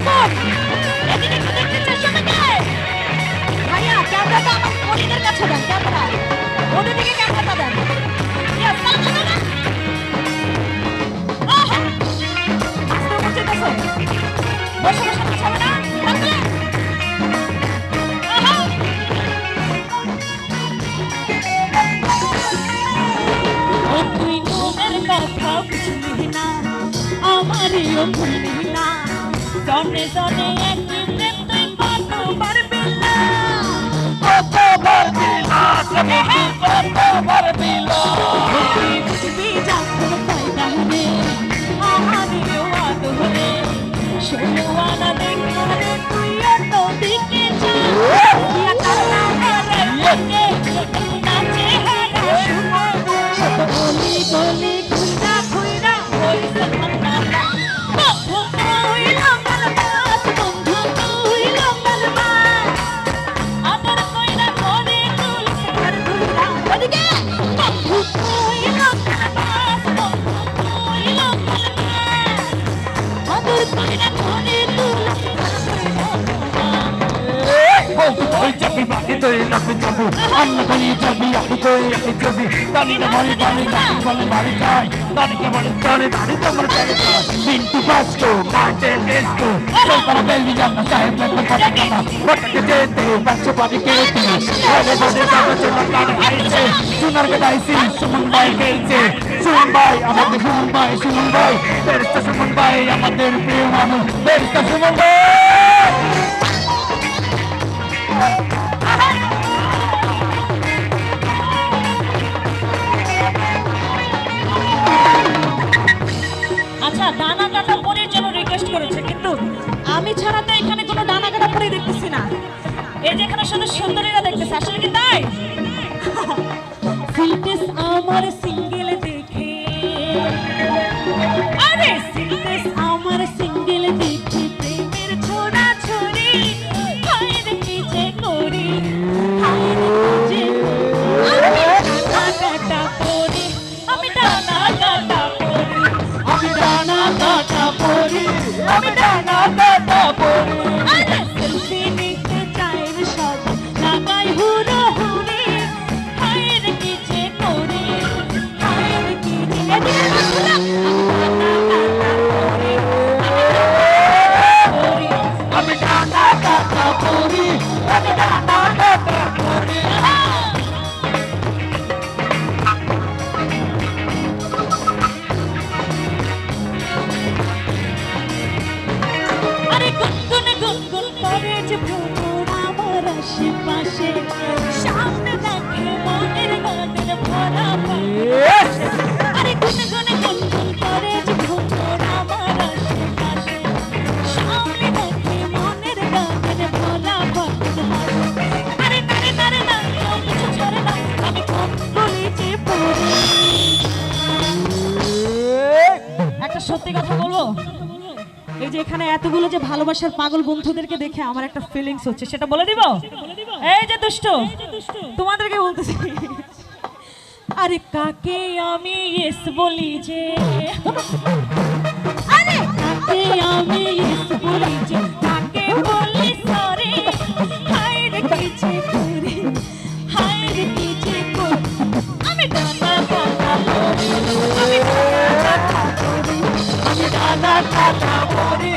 দেখুন, এদিকে একটু দেখতে চাই সবাইকে। ভাইয়া ক্যামেরাটা আমার কলিগের কাছে দেন, ক্যামেরা ওদের দিকে ক্যামেরাটা দেন। Yes, না না না, আহা আস্তে উঠতেছে, বসে বসে পিছাবে না, তাহলে আহা ও তুই মনের কথা বুঝলি না, আমারও ভুললি না, জনে জনে একই প্রেম তুই কতবার পেলা, কতবার দিলা তুমি কতবার দিলা বুঝবি যখন ফায়দা রে আমারও আদরে, ষোলো আনা দেখলে তুই অন্য দিকে যা, ইয়া কান্না হারাই লাগে নাচে হারা শুনো, শত গলি গলি ঘুরা ঘুরা হইছে ঠান্ডা, বন্ধু তুই লম্বার বাস, বন্ধু তুই লম্বার বাস, আদর কইরা করে তুলছে ঘর ঘুরা, ওদিকে বন্ধু তুই লম্বার বাস, বন্ধু তুই লম্বার বাস, আদর কইরা করে তুলছে ঘর ঘুরা। ওই চাবি বাকি তুই লাগবে যাবো অন্য করি যাবি আপনি তুই আপনি যাবি দাঁড়িয়ে মরে দাঁড়িয়ে দাঁড়িয়ে বলে বাড়ি যায় দাঁড়িয়ে বলে দাঁড়িয়ে দাঁড়িয়ে তোমার চালে যায় মিন্টু বাস্কো মার্টেল এসকো সরকার বেলবি জানা সাহেব না কথা কথা ওটাকে যেতে বাচ্চা বাড়ি কেটে বলে বলে যাবে চলে কানে আইছে সোনার গাইছি সুমন ভাই খেলছে সুমন ভাই আমাদের সুমন ভাই ফেরেশতা সুমন ভাই আমাদের প্রিয় মানুষ ফেরেশতা সুমন ভাই আচ্ছা, ডানা কাটা পরীর জন্য রিকোয়েস্ট করেছে, কিন্তু আমি ছাড়া তো এখানে কোনো ডানা কাটা পরী দেখতেছি না, এই যেখানে শুধু সুন্দরীরা দেখতেছে, আসলে কি তাই? ফিটনেস আমার সিঙ্গেল দেখে, আরে ফিটনেস আমার সিঙ্গেল দেখে প্রেমের ছোড়া ছড়ি, হায় রে কি যে করি, হায় রে কি যে করি, আমি ডানা কাটা পরী, আমি ডানা কাটা পরী, আমি ডানা কাটা পরি আমি ডানা কাটা পরি আরে সেলফি নিতে চাই রে সব লাগাই হুড়ো হুড়ি, হায় রে কি যে করি, হায় রে কি যে এদিকে দেখুন, আমি ডানা কাটা পরি আমি ডানা কাটা পরি আরে গুনগুন গুনগুন করে যে ভ্রমর আমার আশেপাশে, সামনে দেখে মনের গানের ভরা পাশে, আরে গুনগুন গুনগুন করে যে ভ্রমর আমার আশেপাশে, সামনে দেখে মনের গানের ভরা পাশে, আরে নারে নারে না কেউ কিছু ছাড়ে না, আমি কোন বলি যে পড়ি। একটা সত্যি কথা বলবো, এই যে এখানে এতগুলো যে ভালোবাসার পাগল বন্ধুদেরকে দেখে আমার একটা ফিলিংস হচ্ছে, সেটা বলে দিব। এই যে দুষ্ট, তোমাদেরকে বলতেছি, আরে কাকে আমি ইয়েস বলি যে, আরে কাকে আমি ইয়েস বলি যে, কাকে বলি সরি, হায় রে কি যে করি, হায় রে কি যে করি, আমি ডানা কাটা পরি, আমি ডানা কাটা পরি, আমি ডানা কাটা পরি